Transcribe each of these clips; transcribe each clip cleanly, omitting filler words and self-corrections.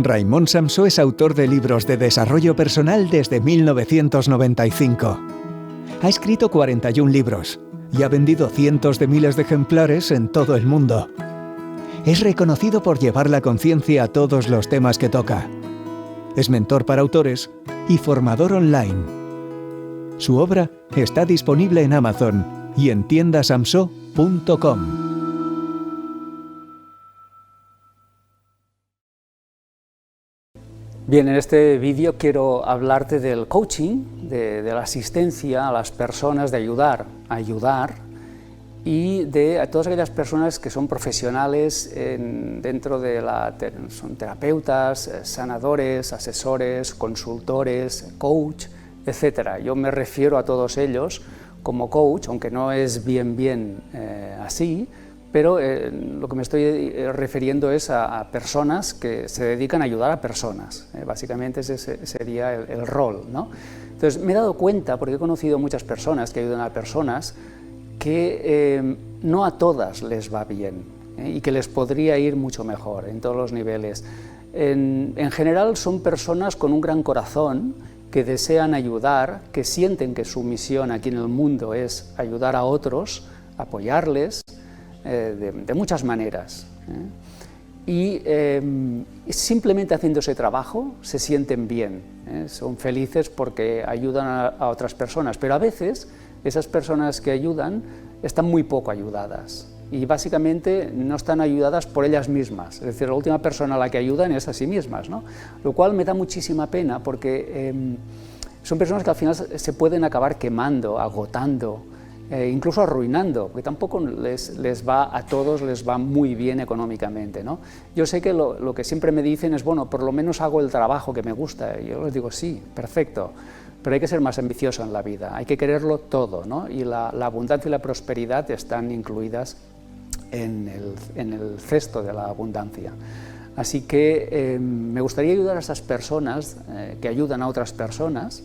Raimon Samsó es autor de libros de desarrollo personal desde 1995. Ha escrito 41 libros y ha vendido cientos de miles de ejemplares en todo el mundo. Es reconocido por llevar la conciencia a todos los temas que toca. Es mentor para autores y formador online. Su obra está disponible en Amazon y en tiendasamso.com. Bien, en este vídeo quiero hablarte del coaching, de la asistencia a las personas, de ayudar a ayudar, y a todas aquellas personas que son profesionales dentro de son terapeutas, sanadores, asesores, consultores, coach, etc. Yo me refiero a todos ellos como coach, aunque no es bien así, pero lo que me estoy refiriendo es a personas que se dedican a ayudar a personas. Básicamente ese sería el rol, ¿no? Entonces me he dado cuenta, porque he conocido muchas personas que ayudan a personas, que no a todas les va bien y que les podría ir mucho mejor en todos los niveles. En general son personas con un gran corazón, que desean ayudar, que sienten que su misión aquí en el mundo es ayudar a otros, apoyarles, de muchas maneras. Y simplemente haciendo ese trabajo se sienten bien, son felices porque ayudan a otras personas, pero a veces esas personas que ayudan están muy poco ayudadas y básicamente no están ayudadas por ellas mismas, es decir, la última persona a la que ayudan es a sí mismas, ¿no? Lo cual me da muchísima pena porque son personas que al final se pueden acabar quemando, agotando, incluso arruinando, porque tampoco a todos les va muy bien económicamente, ¿no? Yo sé que lo que siempre me dicen es, bueno, por lo menos hago el trabajo que me gusta, y yo les digo, sí, perfecto, pero hay que ser más ambicioso en la vida, hay que quererlo todo, ¿no? Y la abundancia y la prosperidad están incluidas en el cesto de la abundancia. Así que me gustaría ayudar a esas personas que ayudan a otras personas,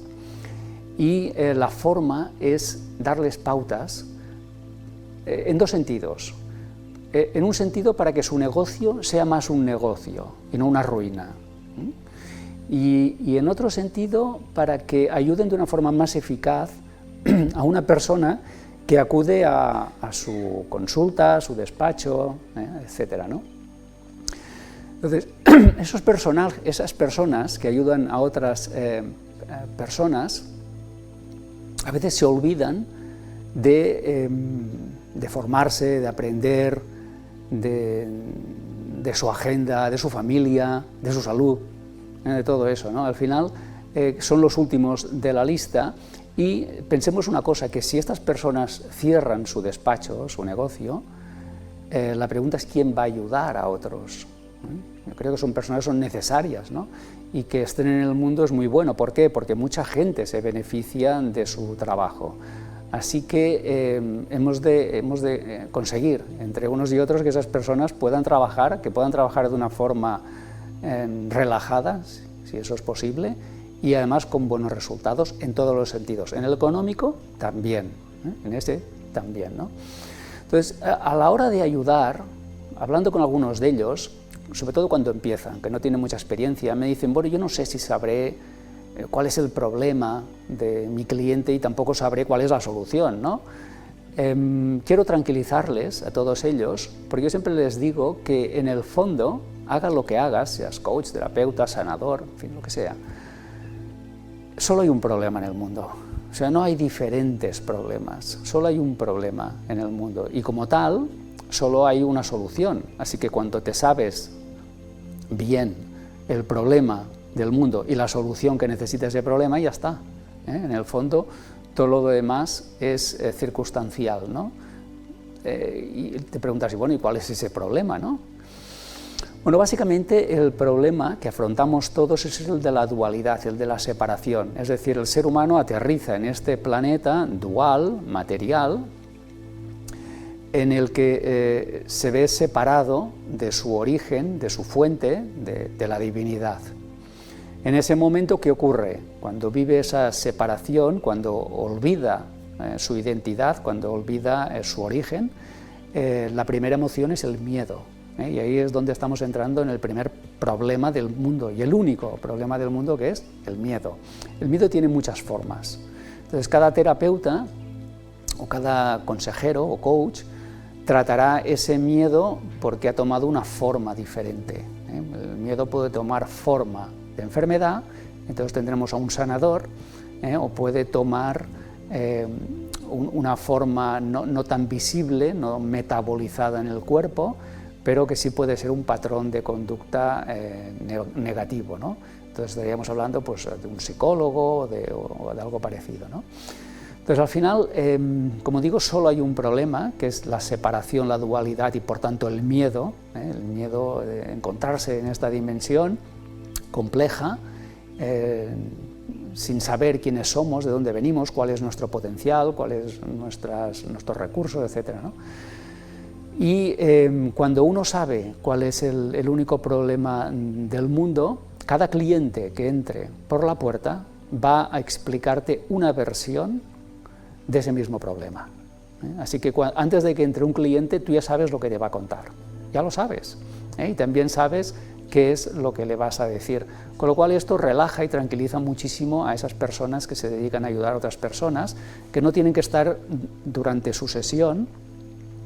y la forma es darles pautas en dos sentidos. En un sentido, para que su negocio sea más un negocio y no una ruina. Y en otro sentido, para que ayuden de una forma más eficaz a una persona que acude a su consulta, a su despacho, etc., ¿no? Entonces, esas personas que ayudan a otras personas, a veces se olvidan de formarse, de aprender, de su agenda, de su familia, de su salud, de todo eso, ¿no? Al final son los últimos de la lista, y pensemos una cosa, que si estas personas cierran su despacho, su negocio, la pregunta es quién va a ayudar a otros. Yo creo que son personas que son necesarias, ¿no? Y que estén en el mundo es muy bueno. ¿Por qué? Porque mucha gente se beneficia de su trabajo. Así que hemos de conseguir entre unos y otros que esas personas puedan trabajar, de una forma relajada, si eso es posible, y además con buenos resultados en todos los sentidos. En el económico también, en ese también, ¿no? Entonces, a la hora de ayudar, hablando con algunos de ellos, sobre todo cuando empiezan, que no tienen mucha experiencia, me dicen, bueno, yo no sé si sabré cuál es el problema de mi cliente y tampoco sabré cuál es la solución, ¿no? Quiero tranquilizarles a todos ellos, porque yo siempre les digo que en el fondo, hagas lo que hagas, seas coach, terapeuta, sanador, en fin, lo que sea, solo hay un problema en el mundo. O sea, no hay diferentes problemas, solo hay un problema en el mundo, y como tal, solo hay una solución. Así que cuando te sabes bien el problema del mundo y la solución que necesita ese problema, ya está. En el fondo, todo lo demás es circunstancial, ¿no? Y te preguntas, bueno, ¿y cuál es ese problema, no? Bueno, básicamente el problema que afrontamos todos es el de la dualidad, el de la separación. Es decir, el ser humano aterriza en este planeta dual, material, en el que se ve separado de su origen, de su fuente, de la divinidad. En ese momento, ¿qué ocurre? Cuando vive esa separación, cuando olvida su identidad, cuando olvida su origen, la primera emoción es el miedo. Y ahí es donde estamos entrando en el primer problema del mundo, y el único problema del mundo, que es el miedo. El miedo tiene muchas formas. Entonces, cada terapeuta o cada consejero o coach tratará ese miedo porque ha tomado una forma diferente. El miedo puede tomar forma de enfermedad, entonces tendremos a un sanador, o puede tomar una forma no tan visible, no metabolizada en el cuerpo, pero que sí puede ser un patrón de conducta negativo, ¿no? Entonces estaríamos hablando pues, de un psicólogo o de algo parecido, ¿no? Entonces al final, como digo, solo hay un problema, que es la separación, la dualidad y por tanto el miedo de encontrarse en esta dimensión compleja, sin saber quiénes somos, de dónde venimos, cuál es nuestro potencial, cuáles nuestros recursos, etc., ¿no? Y cuando uno sabe cuál es el único problema del mundo, cada cliente que entre por la puerta va a explicarte una versión de ese mismo problema. Así que antes de que entre un cliente, tú ya sabes lo que te va a contar, ya lo sabes, y también sabes qué es lo que le vas a decir, con lo cual esto relaja y tranquiliza muchísimo a esas personas que se dedican a ayudar a otras personas, que no tienen que estar durante su sesión,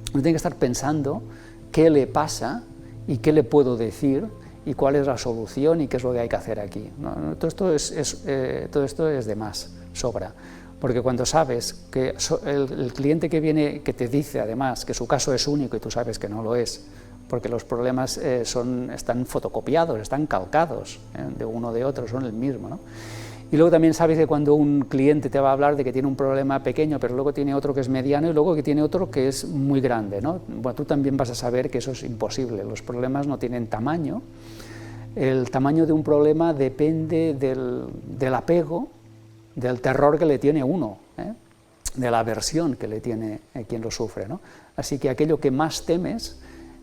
no tienen que estar pensando qué le pasa y qué le puedo decir y cuál es la solución y qué es lo que hay que hacer aquí. Todo esto es de más, sobra. Porque cuando sabes que el cliente que viene, que te dice además que su caso es único y tú sabes que no lo es, porque los problemas están fotocopiados, están calcados de uno o de otro, son el mismo, ¿no? Y luego también sabes que cuando un cliente te va a hablar de que tiene un problema pequeño, pero luego tiene otro que es mediano y luego que tiene otro que es muy grande, ¿no? Bueno, tú también vas a saber que eso es imposible, los problemas no tienen tamaño, el tamaño de un problema depende del apego, del terror que le tiene uno, de la aversión que le tiene quien lo sufre, ¿no? Así que aquello que más temes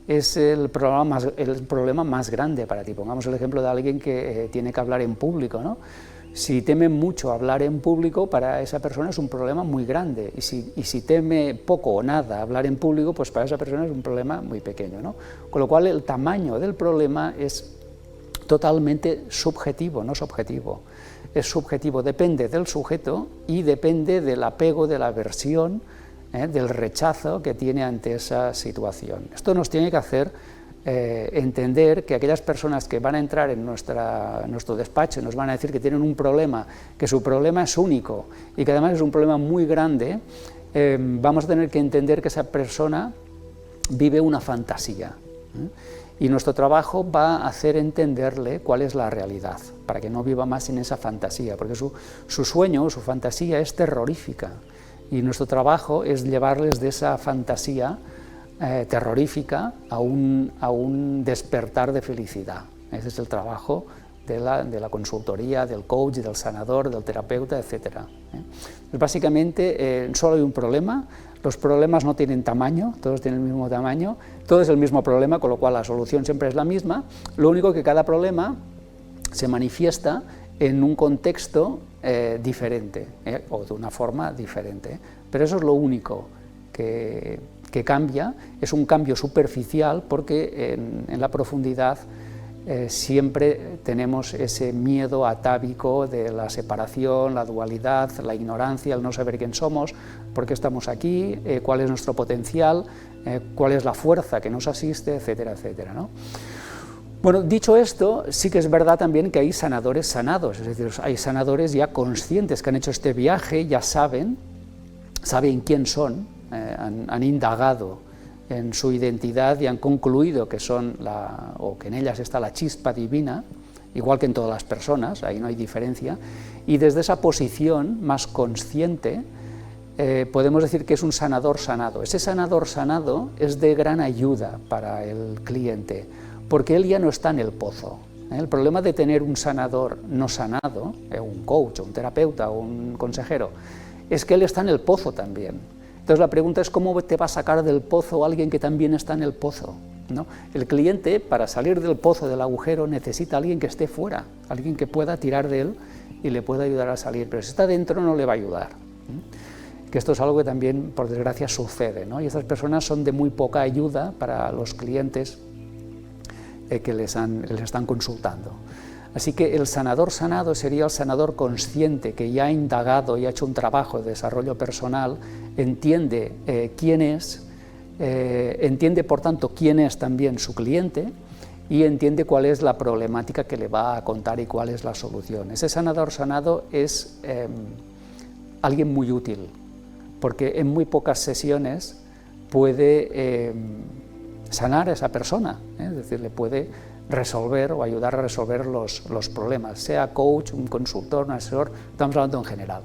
es el problema más grande para ti. Pongamos el ejemplo de alguien que tiene que hablar en público, ¿no? Si teme mucho hablar en público, para esa persona es un problema muy grande, y si teme poco o nada hablar en público, pues para esa persona es un problema muy pequeño, ¿no? Con lo cual el tamaño del problema es totalmente subjetivo, no es objetivo. Es subjetivo, depende del sujeto y depende del apego, de la aversión, del rechazo que tiene ante esa situación. Esto nos tiene que hacer entender que aquellas personas que van a entrar en nuestro despacho y nos van a decir que tienen un problema, que su problema es único y que además es un problema muy grande, vamos a tener que entender que esa persona vive una fantasía. Y nuestro trabajo va a hacer entenderle cuál es la realidad, para que no viva más en esa fantasía, porque su sueño, su fantasía es terrorífica, y nuestro trabajo es llevarles de esa fantasía terrorífica a un despertar de felicidad. Ese es el trabajo de la consultoría, del coach, del sanador, del terapeuta, etc. Pues básicamente solo hay un problema. Los problemas no tienen tamaño, todos tienen el mismo tamaño, todo es el mismo problema, con lo cual la solución siempre es la misma. Lo único que cada problema se manifiesta en un contexto diferente, o de una forma diferente. Pero eso es lo único que cambia, es un cambio superficial, porque en la profundidad siempre tenemos ese miedo atávico de la separación, la dualidad, la ignorancia, el no saber quién somos, por qué estamos aquí, cuál es nuestro potencial, cuál es la fuerza que nos asiste, etcétera, etcétera, ¿no? Bueno, dicho esto, sí que es verdad también que hay sanadores sanados, es decir, hay sanadores ya conscientes que han hecho este viaje, ya saben quién son, han indagado en su identidad y han concluido que son o que en ellas está la chispa divina, igual que en todas las personas, ahí no hay diferencia, y desde esa posición más consciente podemos decir que es un sanador sanado. Ese sanador sanado es de gran ayuda para el cliente, porque él ya no está en el pozo. El problema de tener un sanador no sanado, un coach, un terapeuta o un consejero, es que él está en el pozo también. Entonces la pregunta es cómo te va a sacar del pozo alguien que también está en el pozo, ¿no? El cliente, para salir del pozo, del agujero, necesita a alguien que esté fuera, alguien que pueda tirar de él y le pueda ayudar a salir, pero si está dentro no le va a ayudar. Que esto es algo que también, por desgracia, sucede, ¿no? Y estas personas son de muy poca ayuda para los clientes que les están consultando. Así que el sanador sanado sería el sanador consciente que ya ha indagado y ha hecho un trabajo de desarrollo personal, entiende quién es, entiende por tanto quién es también su cliente y entiende cuál es la problemática que le va a contar y cuál es la solución. Ese sanador sanado es alguien muy útil, porque en muy pocas sesiones puede sanar a esa persona, es decir, le puede resolver o ayudar a resolver los problemas, sea coach, un consultor, un asesor, estamos hablando en general.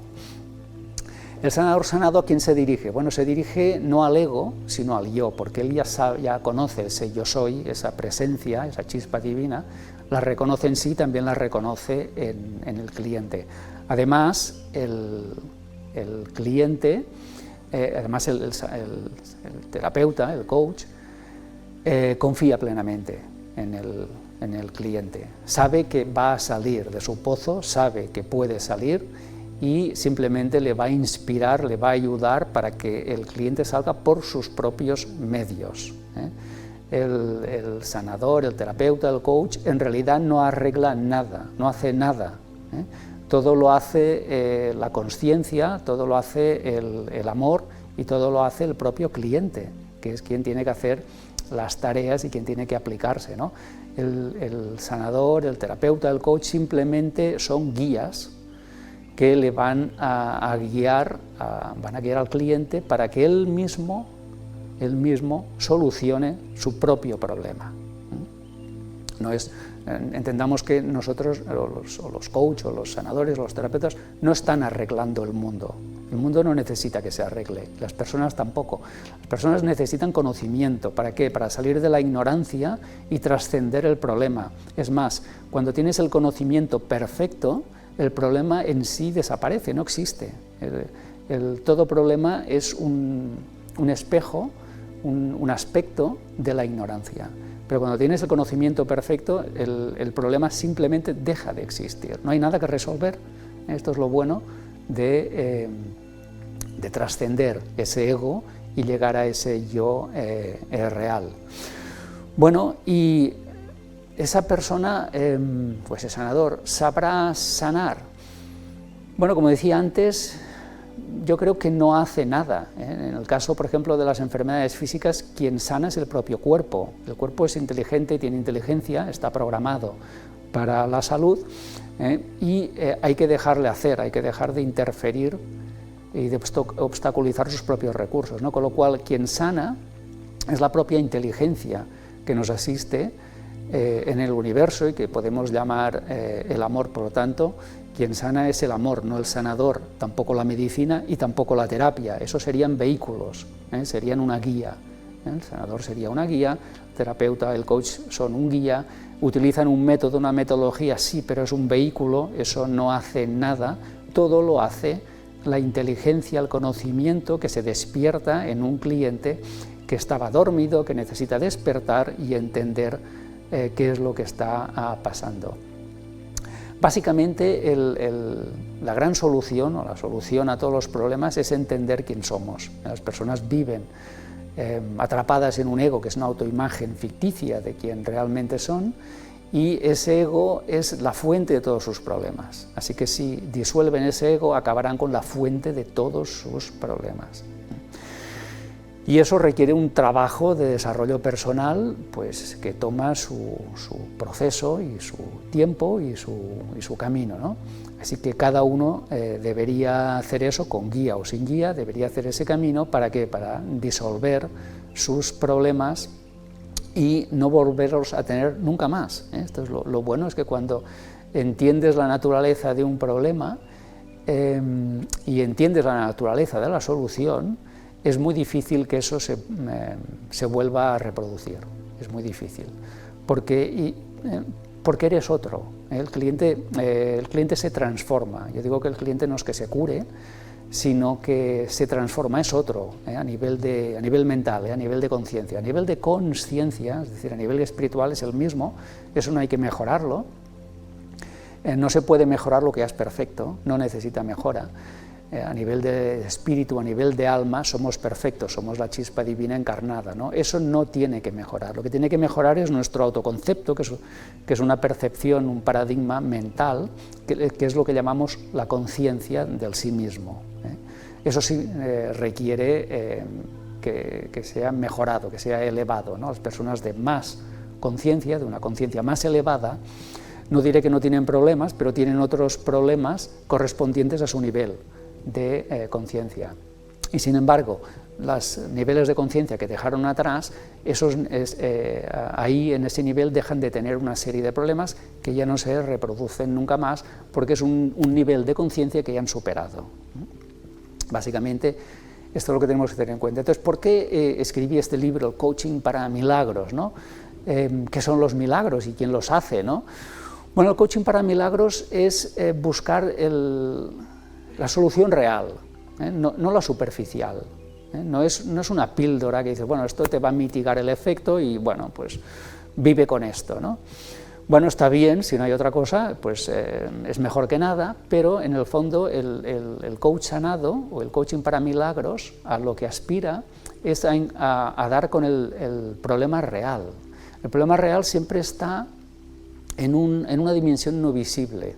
El sanador sanado, ¿a quién se dirige? Bueno, se dirige no al ego, sino al yo, porque él ya conoce ese yo soy, esa presencia, esa chispa divina, la reconoce en sí, también la reconoce en el cliente. Además, el cliente, además el terapeuta, el coach, confía plenamente en el cliente, sabe que va a salir de su pozo, sabe que puede salir y simplemente le va a inspirar, le va a ayudar para que el cliente salga por sus propios medios. El sanador, el terapeuta, el coach, en realidad no arregla nada, no hace nada. Todo lo hace la consciencia, todo lo hace el amor y todo lo hace el propio cliente, que es quien tiene que hacer las tareas y quien tiene que aplicarse, ¿no? El sanador, el terapeuta, el coach simplemente son guías que le van a guiar al cliente para que él mismo solucione su propio problema. No es, entendamos que nosotros, los coaches, o los sanadores, los terapeutas, no están arreglando el mundo. El mundo no necesita que se arregle, las personas tampoco. Las personas necesitan conocimiento. ¿Para qué? Para salir de la ignorancia y trascender el problema. Es más, cuando tienes el conocimiento perfecto, el problema en sí desaparece, no existe. Todo problema es un espejo, un aspecto de la ignorancia. Pero cuando tienes el conocimiento perfecto, el problema simplemente deja de existir. No hay nada que resolver. Esto es lo bueno de trascender ese ego y llegar a ese yo real. Bueno, y esa persona, pues el sanador, ¿sabrá sanar? Bueno, como decía antes, yo creo que no hace nada. En el caso, por ejemplo, de las enfermedades físicas, quien sana es el propio cuerpo. El cuerpo es inteligente, tiene inteligencia, está programado para la salud, y hay que dejarle hacer, hay que dejar de interferir y de obstaculizar sus propios recursos, ¿no? Con lo cual, quien sana es la propia inteligencia que nos asiste en el universo y que podemos llamar el amor. Por lo tanto, quien sana es el amor, no el sanador, tampoco la medicina y tampoco la terapia. Esos serían vehículos, serían una guía. El sanador sería una guía, el terapeuta, el coach son un guía, utilizan un método, una metodología, sí, pero es un vehículo, eso no hace nada, todo lo hace la inteligencia, el conocimiento que se despierta en un cliente que estaba dormido, que necesita despertar y entender qué es lo que está pasando. Básicamente la gran solución, o la solución a todos los problemas, es entender quién somos. Las personas viven atrapadas en un ego, que es una autoimagen ficticia de quién realmente son, y ese ego es la fuente de todos sus problemas. Así que si disuelven ese ego, acabarán con la fuente de todos sus problemas. Y eso requiere un trabajo de desarrollo personal, pues, que toma su proceso y su tiempo y su camino, ¿no? Así que cada uno debería hacer eso con guía o sin guía, debería hacer ese camino para disolver sus problemas y no volverlos a tener nunca más. Esto es lo bueno, es que cuando entiendes la naturaleza de un problema y entiendes la naturaleza de la solución, es muy difícil que eso se vuelva a reproducir, es muy difícil, porque eres otro. El cliente se transforma. Yo digo que el cliente no es que se cure, sino que se transforma, es otro, a nivel mental, a nivel de conciencia. A nivel de consciencia, es decir, a nivel espiritual es el mismo, eso no hay que mejorarlo, no se puede mejorar lo que ya es perfecto, no necesita mejora. a nivel de espíritu, a nivel de alma, somos perfectos, somos la chispa divina encarnada, ¿no? Eso no tiene que mejorar. Lo que tiene que mejorar es nuestro autoconcepto, que es una percepción, un paradigma mental, que es lo que llamamos la conciencia del sí mismo. Eso sí requiere que sea mejorado, que sea elevado, ¿no? Las personas de más conciencia, de una conciencia más elevada, no diré que no tienen problemas, pero tienen otros problemas correspondientes a su nivel de conciencia. Y sin embargo, los niveles de conciencia que dejaron atrás, ahí en ese nivel dejan de tener una serie de problemas que ya no se reproducen nunca más, porque es un nivel de conciencia que ya han superado. Básicamente, esto es lo que tenemos que tener en cuenta. Entonces, ¿por qué escribí este libro, El coaching para milagros, ¿no? ¿Qué son los milagros y quién los hace, ¿no? Bueno, el coaching para milagros es buscar la solución real, no la superficial. No es una píldora que dice, bueno, esto te va a mitigar el efecto y, bueno, pues vive con esto, ¿no? Bueno, está bien, si no hay otra cosa, pues es mejor que nada, pero en el fondo el coach sanado o el coaching para milagros a lo que aspira es a dar con el problema real. El problema real siempre está en una dimensión no visible,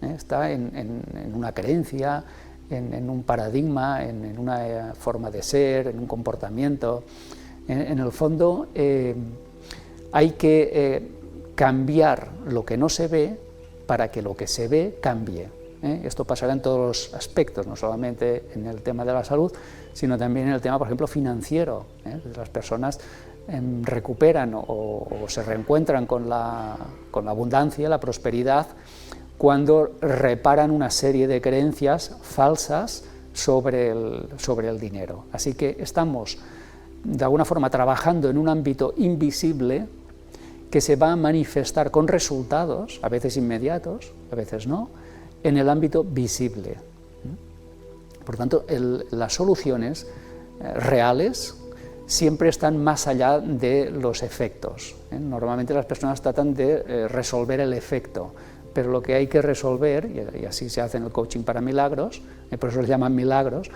está en una creencia, en un paradigma, en una forma de ser, en un comportamiento. En el fondo hay que cambiar lo que no se ve para que lo que se ve cambie. Esto pasará en todos los aspectos, no solamente en el tema de la salud, sino también en el tema, por ejemplo, financiero. Las personas recuperan o se reencuentran con la abundancia, la prosperidad, cuando reparan una serie de creencias falsas sobre el dinero. Así que estamos, de alguna forma, trabajando en un ámbito invisible que se va a manifestar con resultados, a veces inmediatos, a veces no, en el ámbito visible. Por tanto, las soluciones reales siempre están más allá de los efectos. Normalmente las personas tratan de resolver el efecto, pero lo que hay que resolver, y así se hace en el coaching para milagros, por eso se llaman milagros,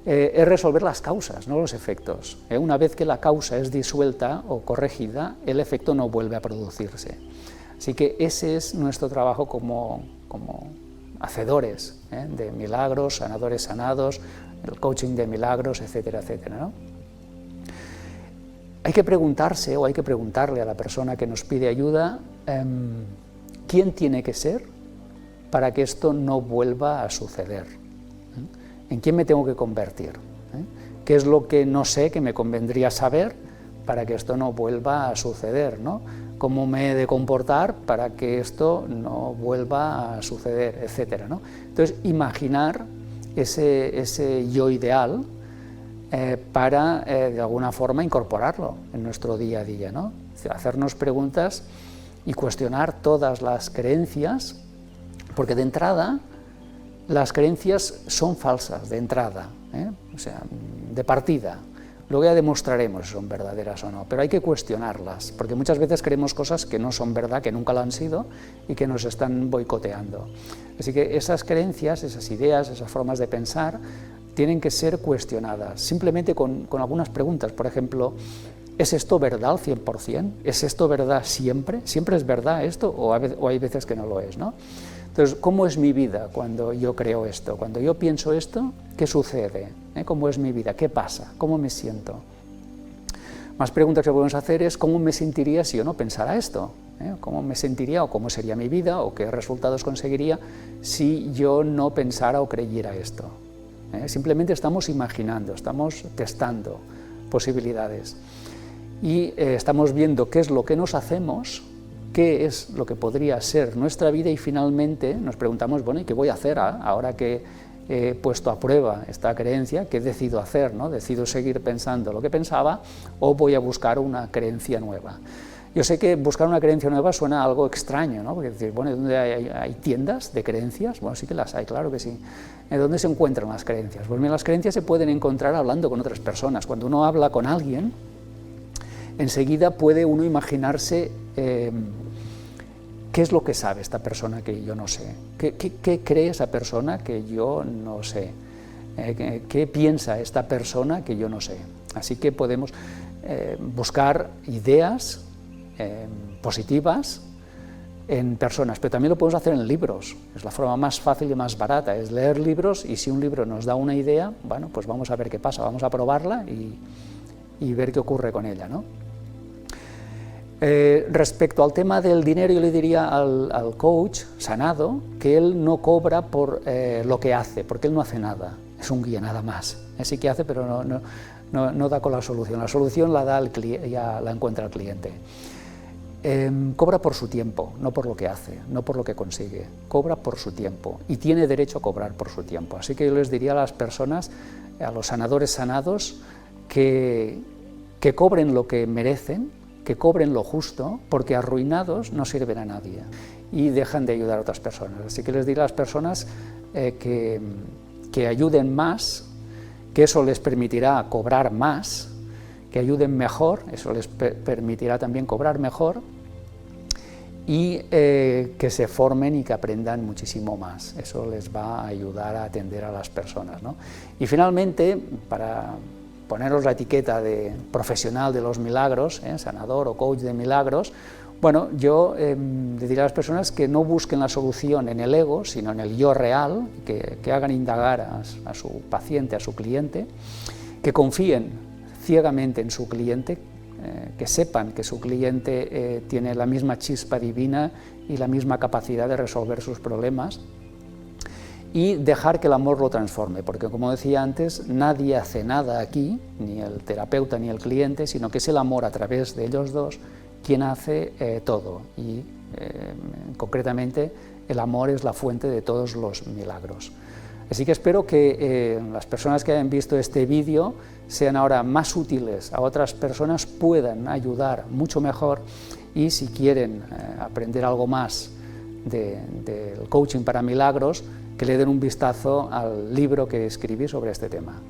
es resolver las causas, no los efectos. Una vez que la causa es disuelta o corregida, el efecto no vuelve a producirse. Así que ese es nuestro trabajo como hacedores de milagros, sanadores sanados, el coaching de milagros, etcétera, etcétera, ¿no? Hay que preguntarse, o hay que preguntarle a la persona que nos pide ayuda, ¿quién tiene que ser para que esto no vuelva a suceder? ¿En quién me tengo que convertir? ¿Qué es lo que no sé que me convendría saber para que esto no vuelva a suceder, ¿no? ¿Cómo me he de comportar para que esto no vuelva a suceder, etcétera, ¿no? Entonces, imaginar ese yo ideal para, de alguna forma, incorporarlo en nuestro día a día, ¿no? Hacernos preguntas y cuestionar todas las creencias, porque de entrada las creencias son falsas, de entrada, o sea, de partida. Luego ya demostraremos si son verdaderas o no, pero hay que cuestionarlas, porque muchas veces creemos cosas que no son verdad, que nunca lo han sido y que nos están boicoteando. Así que esas creencias, esas ideas, esas formas de pensar tienen que ser cuestionadas, simplemente con algunas preguntas. Por ejemplo, ¿es esto verdad al 100%? ¿Es esto verdad siempre? ¿Siempre es verdad esto o hay veces que no lo es, ¿no? Entonces, ¿cómo es mi vida cuando yo creo esto? Cuando yo pienso esto, ¿qué sucede? ¿Cómo es mi vida? ¿Qué pasa? ¿Cómo me siento? Más preguntas que podemos hacer es ¿cómo me sentiría si yo no pensara esto? ¿Cómo me sentiría o cómo sería mi vida o qué resultados conseguiría si yo no pensara o creyera esto? Simplemente estamos imaginando, estamos testando posibilidades y estamos viendo qué es lo que nos hacemos, qué es lo que podría ser nuestra vida y finalmente nos preguntamos, bueno, ¿y qué voy a hacer ahora que he puesto a prueba esta creencia? ¿Qué decido hacer, ¿no? ¿Decido seguir pensando lo que pensaba o voy a buscar una creencia nueva? Yo sé que buscar una creencia nueva suena a algo extraño, ¿no? Porque decir, bueno, ¿dónde hay tiendas de creencias? Bueno, sí que las hay, claro que sí. ¿Dónde se encuentran las creencias? Pues bien, las creencias se pueden encontrar hablando con otras personas. Cuando uno habla con alguien, enseguida puede uno imaginarse qué es lo que sabe esta persona que yo no sé, qué cree esa persona que yo no sé. ¿Qué piensa esta persona que yo no sé? Así que podemos buscar ideas positivas en personas, pero también lo podemos hacer en libros. Es la forma más fácil y más barata, es leer libros, y si un libro nos da una idea, bueno, pues vamos a ver qué pasa, vamos a probarla y ver qué ocurre con ella, ¿no? Respecto al tema del dinero, yo le diría al coach sanado que él no cobra por lo que hace, porque él no hace nada, es un guía nada más. Sí que hace, pero no da con la solución la encuentra el cliente. Cobra por su tiempo, no por lo que hace, no por lo que consigue, cobra por su tiempo y tiene derecho a cobrar por su tiempo. Así que yo les diría a las personas, a los sanadores sanados, que cobren lo que merecen, que cobren lo justo, porque arruinados no sirven a nadie y dejan de ayudar a otras personas. Así que les diría a las personas que ayuden más, que eso les permitirá cobrar más, que ayuden mejor, eso les permitirá también cobrar mejor, y que se formen y que aprendan muchísimo más. Eso les va a ayudar a atender a las personas, ¿no? Y finalmente, para poneros la etiqueta de profesional de los milagros, sanador o coach de milagros, bueno, yo le diría a las personas que no busquen la solución en el ego, sino en el yo real, que hagan indagar a su paciente, a su cliente, que confíen ciegamente en su cliente, que sepan que su cliente tiene la misma chispa divina y la misma capacidad de resolver sus problemas, y dejar que el amor lo transforme, porque como decía antes, nadie hace nada aquí, ni el terapeuta ni el cliente, sino que es el amor a través de ellos dos quien hace todo, y concretamente el amor es la fuente de todos los milagros. Así que espero que las personas que hayan visto este vídeo sean ahora más útiles a otras personas, puedan ayudar mucho mejor, y si quieren aprender algo más del coaching para milagros, que le den un vistazo al libro que escribí sobre este tema.